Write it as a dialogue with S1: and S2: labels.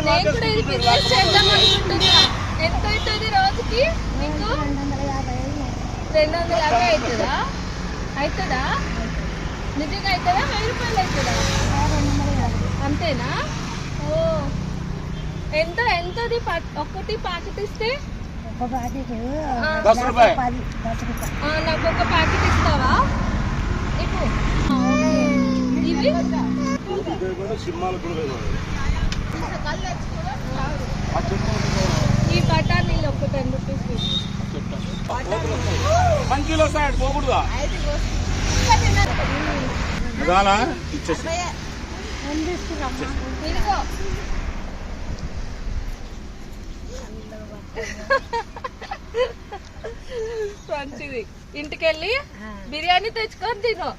S1: నేను కూడా ఇది బిజినెస్ చేద్దాం అనుకుంటున్నా. ఎంత అవుతుంది రోజుకి మీకు? 250 అవుతుందా? అవుతుందా? నిజంగా అవుతుందా? 1000 రూపాయలు అవుతుందా? అంతేనా? ఓ ఎంత ఎంతది ఒక్కటి ప్యాకెట్ ఇస్తే? నాకు ఒక ప్యాకెట్ ఇస్తావా? ఇవి ఈ బఠానీలు ఒక 10 రూపీస్. మంచిది. ఇంటికెళ్ళి బిర్యానీ తెచ్చుకొని తిను.